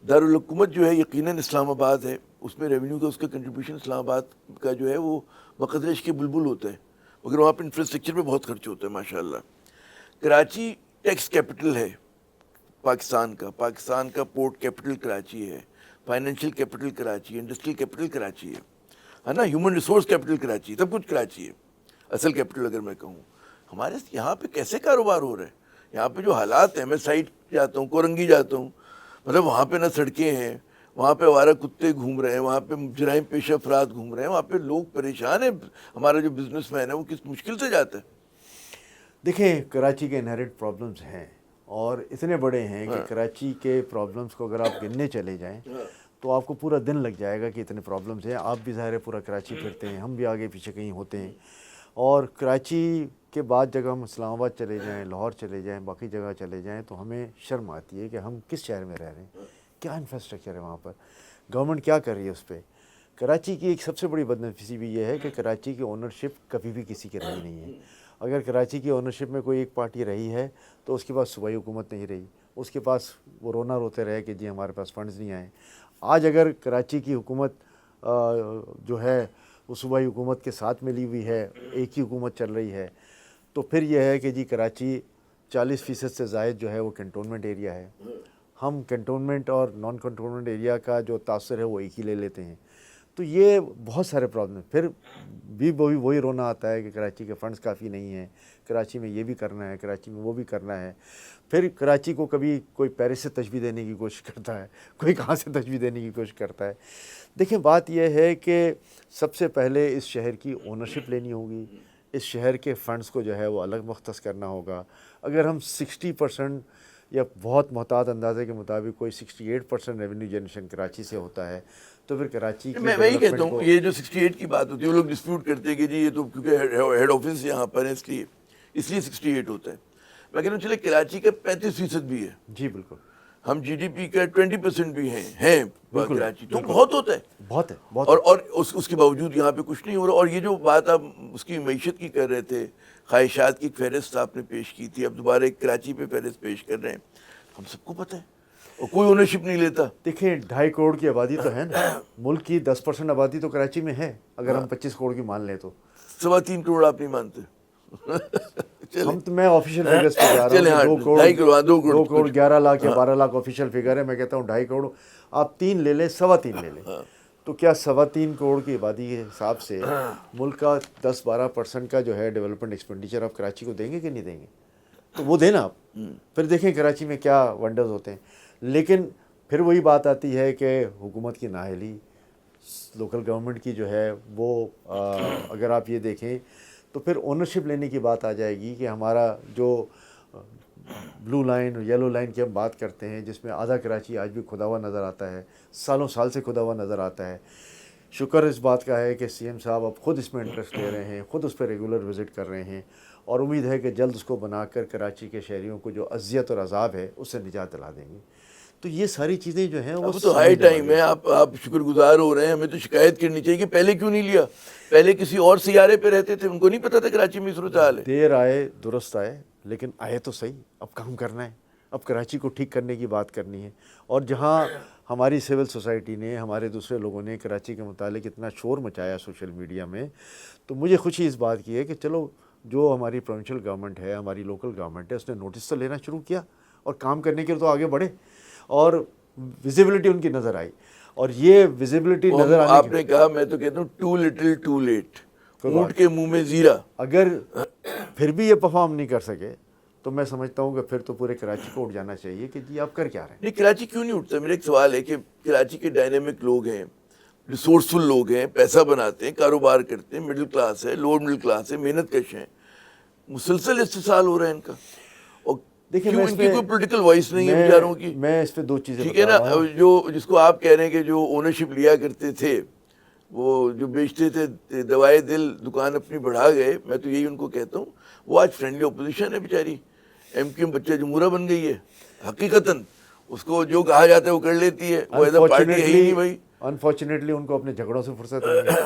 دارالحکومت جو ہے یقیناً اسلام آباد ہے، اس میں ریونیو کا اس کا کنٹریبیوشن اسلام آباد کا جو ہے وہ بقدر عشق بلبل ہوتا ہے، مگر وہاں پہ انفراسٹرکچر پہ بہت خرچ ہوتا ہے ماشاءاللہ۔ کراچی ٹیکس کیپٹل ہے پاکستان کا پورٹ کیپٹل کراچی ہے، فائنینشیل کیپٹل کراچی ہے، انڈسٹریل کیپٹل کراچی ہے نا، ہیومن ریسورس کیپٹل کراچی ہے، سب کچھ کراچی ہے اصل کیپٹل اگر میں کہوں۔ ہمارے یہاں پہ کیسے کاروبار ہو رہا ہے؟ یہاں پہ جو حالات ہیں، میں سائٹ جاتا ہوں، کورنگی جاتا ہوں، مطلب وہاں پہ نہ سڑکیں ہیں، وہاں پہ آوارہ کتے گھوم رہے ہیں، وہاں پہ جرائم پیشہ افراد گھوم رہے ہیں، وہاں پہ لوگ پریشان ہیں۔ ہمارا جو بزنس مین ہے وہ کس مشکل سے جاتا ہے۔ دیکھیں کراچی کے انہیرنٹ پرابلمز ہیں اور اتنے بڑے ہیں کہ کراچی کے پرابلمز کو اگر آپ گننے چلے جائیں تو آپ کو پورا دن لگ جائے گا کہ اتنے پرابلمز ہیں۔ آپ بھی ظاہر ہے پورا کراچی پھرتے ہیں، ہم بھی آگے پیچھے کہیں ہوتے ہیں، اور کراچی کے بعد جگہ ہم اسلام آباد چلے جائیں، لاہور چلے جائیں، باقی جگہ چلے جائیں تو ہمیں شرم آتی ہے کہ ہم کس شہر میں رہ رہے ہیں، کیا انفراسٹرکچر ہے وہاں پر، گورنمنٹ کیا کر رہی ہے اس پہ۔ کراچی کی ایک سب سے بڑی بدنفسی بھی یہ ہے کہ کراچی کی اونرشپ کبھی بھی کسی کی رہی نہیں ہے۔ اگر کراچی کی اونرشپ میں کوئی ایک پارٹی رہی ہے تو اس کے پاس صوبائی حکومت نہیں رہی، اس کے پاس وہ رونا روتے رہے کہ جی ہمارے پاس فنڈز نہیں آئے۔ آج اگر کراچی کی حکومت جو ہے وہ صوبائی حکومت کے ساتھ ملی ہوئی ہے، ایک ہی حکومت چل رہی ہے، تو پھر یہ ہے کہ جی کراچی 40% سے زائد جو ہے وہ کنٹونمنٹ ایریا ہے۔ ہم کنٹونمنٹ اور نان کنٹونمنٹ ایریا کا جو تاثر ہے وہ ایک ہی لے لیتے ہیں، تو یہ بہت سارے پرابلم۔ پھر بھی وہی رونا آتا ہے کہ کراچی کے فنڈز کافی نہیں ہیں، کراچی میں یہ بھی کرنا ہے، کراچی میں وہ بھی کرنا ہے۔ پھر کراچی کو کبھی کوئی پیرس سے تشبیہ دینے کی کوشش کرتا ہے، کوئی کہاں سے تشبیہ دینے کی کوشش کرتا ہے۔ دیکھیں بات یہ ہے کہ سب سے پہلے اس شہر کی اونرشپ لینی ہوگی، اس شہر کے فنڈز کو جو ہے وہ الگ مختص کرنا ہوگا۔ اگر ہم 60% یا بہت محتاط اندازے کے مطابق کوئی 68% ریونیو جنریشن کراچی سے ہوتا ہے تو پھر کراچی کی میں ہی کہتا ہوں یہ جو 68 کی بات ہوتی ہے وہ لوگ ڈسپیوٹ کرتے ہیں کہ جی یہ تو کیونکہ ہیڈ آفس یہاں پر ہے اس لیے 68 ہوتا ہے۔ میں کہتا ہوں چلے کراچی کا 35% بھی ہے، جی بالکل، ہم جی ڈی پی کا 20% بھی ہیں بالکل کراچی، تو بہت ہوتا ہے۔ بہت ہے، بہت اور اس کے باوجود یہاں پہ کچھ نہیں ہو رہا۔ اور یہ جو بات آپ اس کی معیشت کی کر رہے تھے، خواہشات کی فہرست آپ نے پیش کی تھی، اب دوبارہ ایک کراچی پہ فہرست پیش کر رہے ہیں، ہم سب کو پتہ ہے، اور کوئی اونرشپ نہیں لیتا۔ دیکھیں 2.5 کروڑ کی آبادی تو ہے نا، ملک کی 10% آبادی تو کراچی میں ہے، اگر ہم 25 کروڑ کی مان لیں تو 3.25 کروڑ آپ نہیں مانتے؟ ہم تو میں آفیشیل فگرز پہ جا رہا ہوں کہ 2 کروڑ 11 لاکھ یا 12 لاکھ آفیشیل فگر ہے، میں کہتا ہوں 2.5 کروڑ، آپ 3 لے لیں، 3.25 لے لیں، تو کیا 3.25 کروڑ کی آبادی کے حساب سے ملک کا 10-12% کا جو ہے ڈیولپمنٹ ایکسپینڈیچر آپ کراچی کو دیں گے کہ نہیں دیں گے؟ تو وہ دینا آپ، پھر دیکھیں کراچی میں کیا ونڈرز ہوتے ہیں۔ لیکن پھر وہی بات آتی ہے کہ حکومت کی نااہلی، لوکل گورنمنٹ کی جو ہے وہ اگر آپ یہ دیکھیں تو پھر اونرشپ لینے کی بات آ جائے گی کہ ہمارا جو بلو لائن اور یلو لائن کی ہم بات کرتے ہیں جس میں آدھا کراچی آج بھی کھدا ہوا نظر آتا ہے، سالوں سال سے کھدا ہوا نظر آتا ہے۔ شکر اس بات کا ہے کہ سی ایم صاحب اب خود اس میں انٹرسٹ لے رہے ہیں، خود اس پہ ریگولر وزٹ کر رہے ہیں، اور امید ہے کہ جلد اس کو بنا کر کراچی کے شہریوں کو جو اذیت اور عذاب ہے اس سے نجات دلا دیں گے۔ تو یہ ساری چیزیں جو ہیں وہ اب تو ہائی ٹائم ہے، آپ شکر گزار ہو رہے ہیں، ہمیں تو شکایت کرنی چاہیے کہ پہلے کیوں نہیں لیا، پہلے کسی اور سیارے پہ رہتے تھے، ان کو نہیں پتا تھا کراچی میں صورتحال ہے۔ دیر آئے درست آئے، لیکن آئے تو صحیح، اب کام کرنا ہے، اب کراچی کو ٹھیک کرنے کی بات کرنی ہے۔ اور جہاں ہماری سول سوسائٹی نے، ہمارے دوسرے لوگوں نے کراچی کے متعلق اتنا شور مچایا سوشل میڈیا میں، تو مجھے خوشی اس بات کی ہے کہ چلو جو ہماری پروونشل گورنمنٹ ہے، ہماری لوکل گورنمنٹ ہے، اس نے نوٹس تو لینا شروع کیا اور کام کرنے کے لیے تو آگے بڑھے، اور ویزیبلٹی ان کی نظر آئی، اور یہ ویزیبلٹی نظر آنے آپ نے کہا، میں تو کہتا ہوں ٹو لٹل ٹو لیٹ، اونٹ کے منہ میں زیرہ۔ اگر پھر بھی یہ پرفارم نہیں کر سکے تو میں سمجھتا ہوں کہ پھر تو پورے کراچی کو اٹھ جانا چاہیے کہ جی آپ کر کیا رہے ہیں۔ نہیں، کراچی کیوں نہیں اٹھتا؟ میرا ایک سوال ہے کہ کراچی کے ڈائنامک لوگ ہیں، ریسورسفل لوگ ہیں، پیسہ بناتے ہیں، کاروبار کرتے ہیں، مڈل کلاس ہے، لوور مڈل کلاس ہے، محنت کش ہیں، مسلسل استحصال ہو رہا ہے ان کا، اور دیکھیں کیوں ان کی کوئی پولیٹیکل وائس نہیں ہے بیچاروں کی؟ میں اس پہ 2 چیزیں ٹھیک ہے بتا نا، رہا ہوں۔ جو جس کو آپ کہہ رہے ہیں کہ جو اونرشپ لیا کرتے تھے، وہ جو بیچتے تھے دوائے دل، دکان اپنی بڑھا گئے، میں تو یہی ان کو کہتا ہوں، وہ آج فرینڈلی اپوزیشن ہے بیچاری، ایم کیو ایم بچہ جمہوریہ بن گئی ہے، حقیقتاً اس کو جو کہا جاتا ہے وہ کر لیتی ہے، وہ ایز اے پارٹی ہے ہی نہیں بھائی۔ انفارچونیٹلی ان کو اپنے جھگڑوں سے فرصت نہیں ہے،